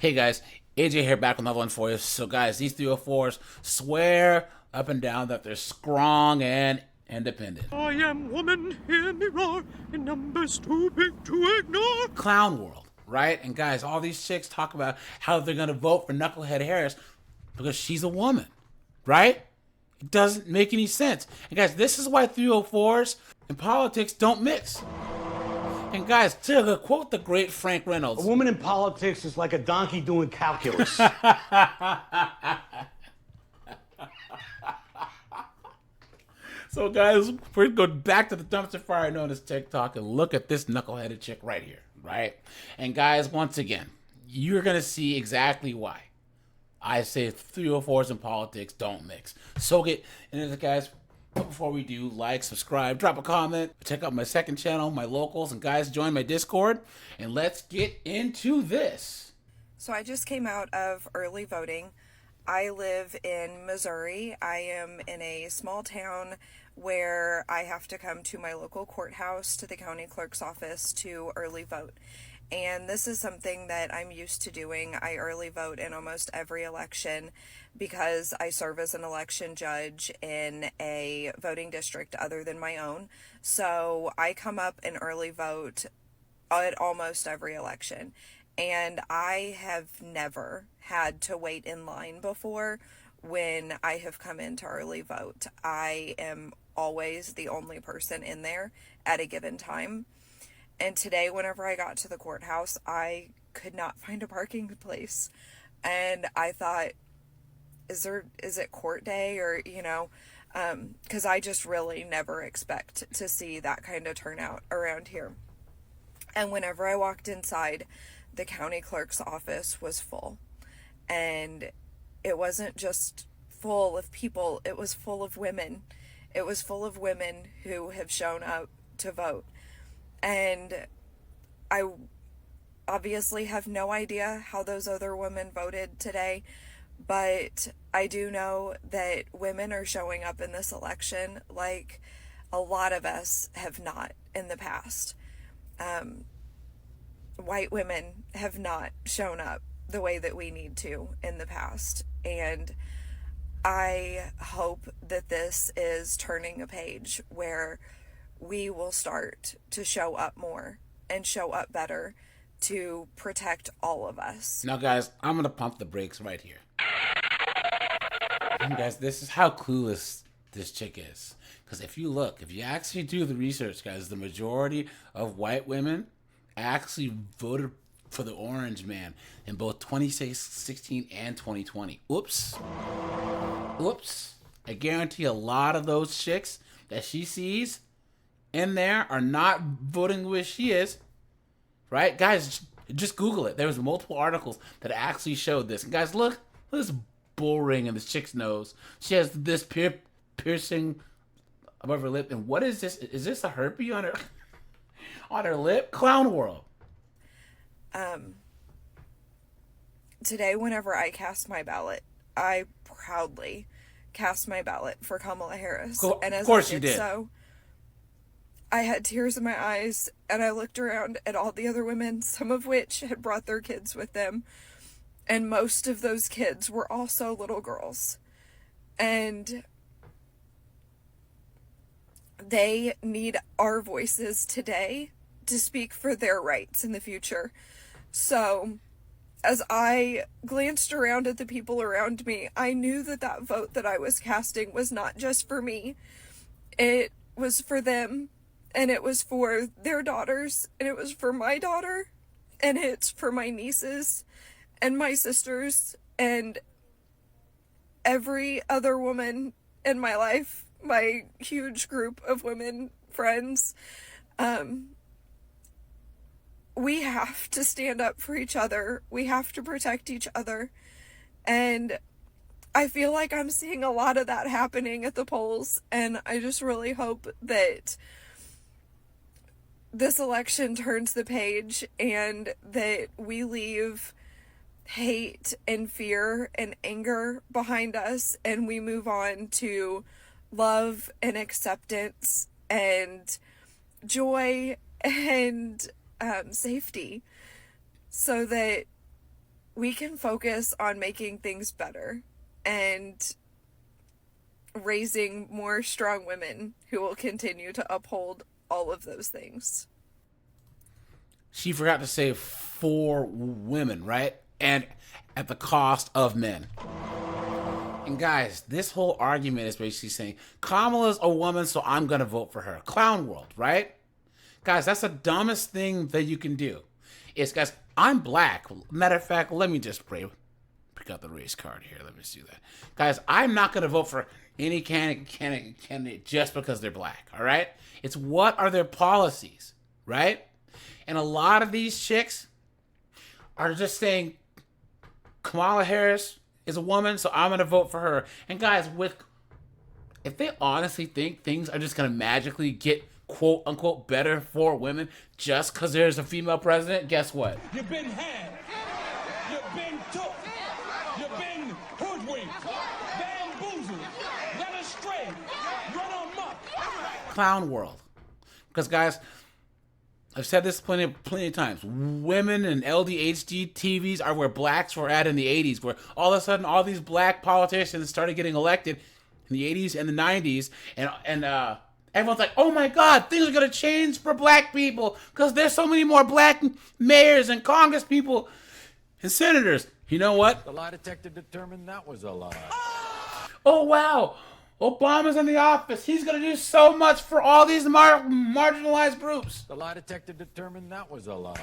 Hey guys, AJ here back with another one for you. So guys, these 304s swear up and down that they're strong and independent. I am woman, hear me roar, in numbers too big to ignore. Clown world, right? And guys, all these chicks talk about how they're gonna vote for Knucklehead Harris because she's a woman, right? It doesn't make any sense. And guys, this is why 304s and politics don't mix. And guys, to quote the great Frank A Reynolds, woman in politics is like a donkey doing calculus. so guys, we're going back to the dumpster fire known as TikTok and look at this knuckleheaded chick right here, right? And guys, once again, you're gonna see exactly why I say 304s and politics don't mix. So get into it, guys. But before we do, like, subscribe, drop a comment, check out my second channel, my locals, and guys, join my Discord, and let's get into this. So I just came out of early voting. I live in Missouri. I am in a small town where I have to come to my local courthouse, to the county clerk's office to early vote. And this is something that I'm used to doing. I early vote in almost every election because I serve as an election judge in a voting district other than my own. So I come up and early vote at almost every election. And I have never had to wait in line before when I have come in to early vote. I am always the only person in there at a given time. And today, whenever I got to the courthouse, I could not find a parking place. And I thought, is it court day or, because I just really never expect to see that kind of turnout around here. And whenever I walked inside, the county clerk's office was full. And it wasn't just full of people, it was full of women. It was full of women who have shown up to vote. And I obviously have no idea how those other women voted today, but I do know that women are showing up in this election like a lot of us have not in the past. White women have not shown up the way that we need to in the past. And I hope that this is turning a page where we will start to show up more and show up better to protect all of us. Now, guys, I'm gonna pump the brakes right here. And guys, this is how clueless this chick is. Because if you actually do the research, guys, the majority of white women actually voted for the orange man in both 2016 and 2020. Oops. I guarantee a lot of those chicks that she sees in there are not voting the way she is, right? Guys, just Google it. There was multiple articles that actually showed this. And guys, look at this bull ring in this chick's nose. She has this piercing above her lip. And what is this? Is this a herpes on her on her lip? Clown world. Today, whenever I cast my ballot, I proudly cast my ballot for Kamala Harris. And as Of course I you did did. so, I had tears in my eyes, and I looked around at all the other women, some of which had brought their kids with them. And most of those kids were also little girls. And they need our voices today to speak for their rights in the future. So, as I glanced around at the people around me, I knew that that vote that I was casting was not just for me. It was for them, and it was for their daughters, and it was for my daughter, and it's for my nieces and my sisters and every other woman in my life, my huge group of women friends. We have to stand up for each other. We have to protect each other. And I feel like I'm seeing a lot of that happening at the polls. And I just really hope that this election turns the page and that we leave hate and fear and anger behind us and we move on to love and acceptance and joy and safety, so that we can focus on making things better and raising more strong women who will continue to uphold all of those things. She forgot to say for women, right? And at the cost of men. And guys, this whole argument is basically saying Kamala's a woman, so I'm gonna vote for her. Clown world, right? Guys, that's the dumbest thing that you can do. It's, guys, I'm black. Matter of fact, let me just pick out the race card here. Let me just do that. Guys, I'm not gonna vote for any candidate just because they're black, all right? It's what are their policies, right? And a lot of these chicks are just saying Kamala Harris is a woman, so I'm gonna vote for her. And guys, if they honestly think things are just gonna magically get quote unquote better for women just because there's a female president, guess what? You've been had. You've been took. You've been hoodwinked, bamboozled, led astray, run amok. Clown world. Because guys, I've said this plenty of times. Women and LDHD TVs are where blacks were at in the 80s, where all of a sudden all these black politicians started getting elected in the 80s and the 90s, and everyone's like, oh my God, things are going to change for black people because there's so many more black mayors and Congress people and senators. You know what? The lie detector determined that was a lie. Oh, wow. Obama's in the office. He's going to do so much for all these marginalized groups. The lie detector determined that was a lie.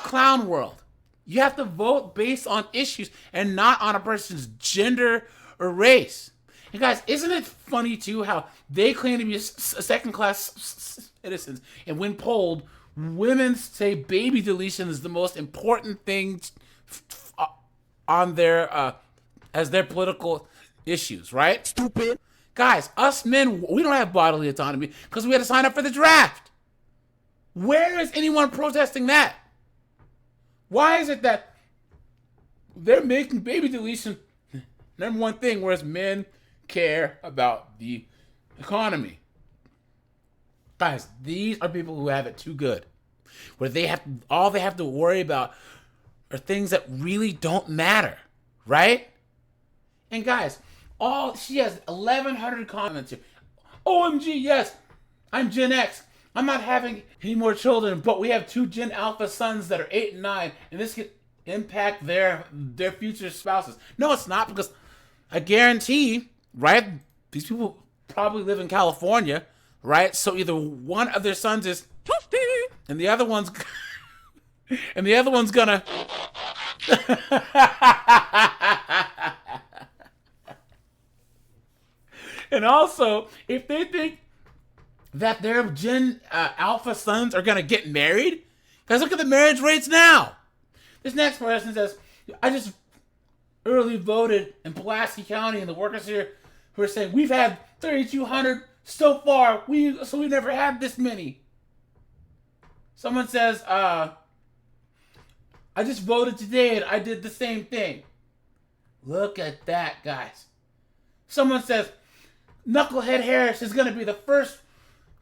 Clown world. You have to vote based on issues and not on a person's gender or race. And guys, isn't it funny too how they claim to be second-class citizens, and when polled, women say baby deletion is the most important thing on their as their political issues, right? Stupid. Guys, us men, we don't have bodily autonomy because we had to sign up for the draft. Where is anyone protesting that? Why is it that they're making baby deletion number one thing, whereas men care about the economy? Guys, these are people who have it too good, where all they have to worry about are things that really don't matter, right? And guys, she has 1,100 comments here. OMG, yes, I'm Gen X. I'm not having any more children, but we have 2 Gen Alpha sons that are 8 and 9, and this could impact their future spouses. No, it's not, because I guarantee, right, these people probably live in California, right? So either one of their sons is toasty, and the other one's gonna and also, if they think that their Gen Alpha sons are gonna get married, guys, look at the marriage rates now. This next person says, I just early voted in Pulaski County, and the workers here who are saying we've had 3,200 so far. We never had this many. Someone says, I just voted today and I did the same thing. Look at that, guys. Someone says Knucklehead Harris is going to be the first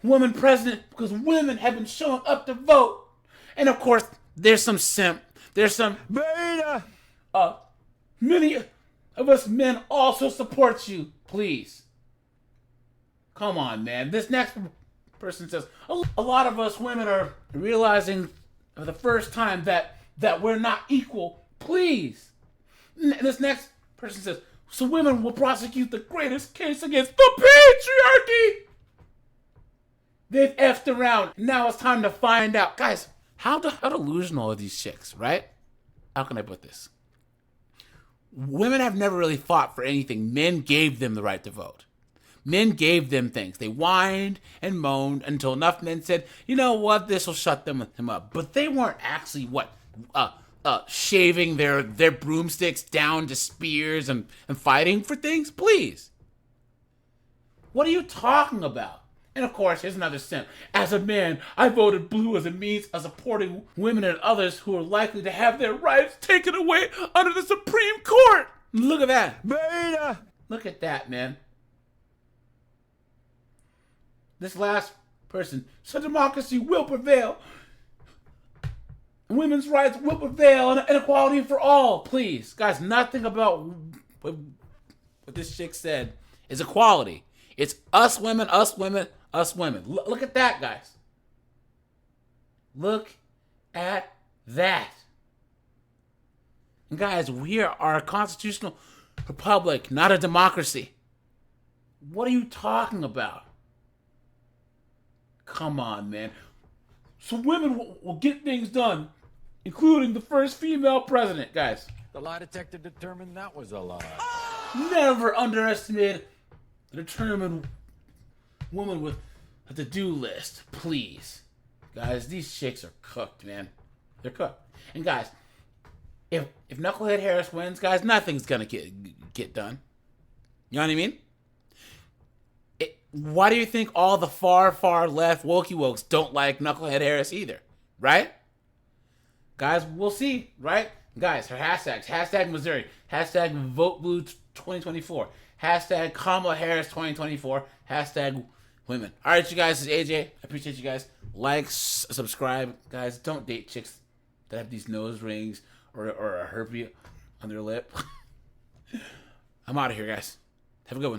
woman president because women have been showing up to vote. And of course, there's some simp. There's some beta. Many of us men also support you. Please. Come on, man. This next person says, a lot of us women are realizing for the first time that we're not equal. Please. This next person says, so women will prosecute the greatest case against the patriarchy. They've effed around. Now it's time to find out. Guys, how delusional are these chicks, right? How can I put this? Women have never really fought for anything. Men gave them the right to vote. Men gave them things. They whined and moaned until enough men said, you know what, this will shut them up. But they weren't actually, shaving their broomsticks down to spears and fighting for things? Please. What are you talking about? And of course, here's another simp. As a man, I voted blue as a means of supporting women and others who are likely to have their rights taken away under the Supreme Court. Look at that. Beta. Look at that, man. This last person. So democracy will prevail. women's rights, whip with veil, and equality for all. Please, guys, nothing about what this chick said is equality. It's us women, us women, us women. Look at that, guys. Look at that. And guys, we are a constitutional republic, not a democracy. What are you talking about? Come on, man. So women will get things done, including the first female president, guys. The lie detector determined that was a lie. Never underestimate a determined woman with a to-do list, please. Guys, these chicks are cooked, man. They're cooked. And guys, if Knucklehead Harris wins, guys, nothing's gonna get done. You know what I mean? Why do you think all the far left wokey wokes don't like Knucklehead Harris either? Right? Guys, we'll see, right? Guys, her hashtags. Hashtag Missouri. Hashtag Vote Blue 2024. Hashtag Kamala Harris 2024. Hashtag women. All right, you guys, this is AJ. I appreciate you guys. Like, subscribe. Guys, don't date chicks that have these nose rings or a herpy on their lip. I'm out of here, guys. Have a good one.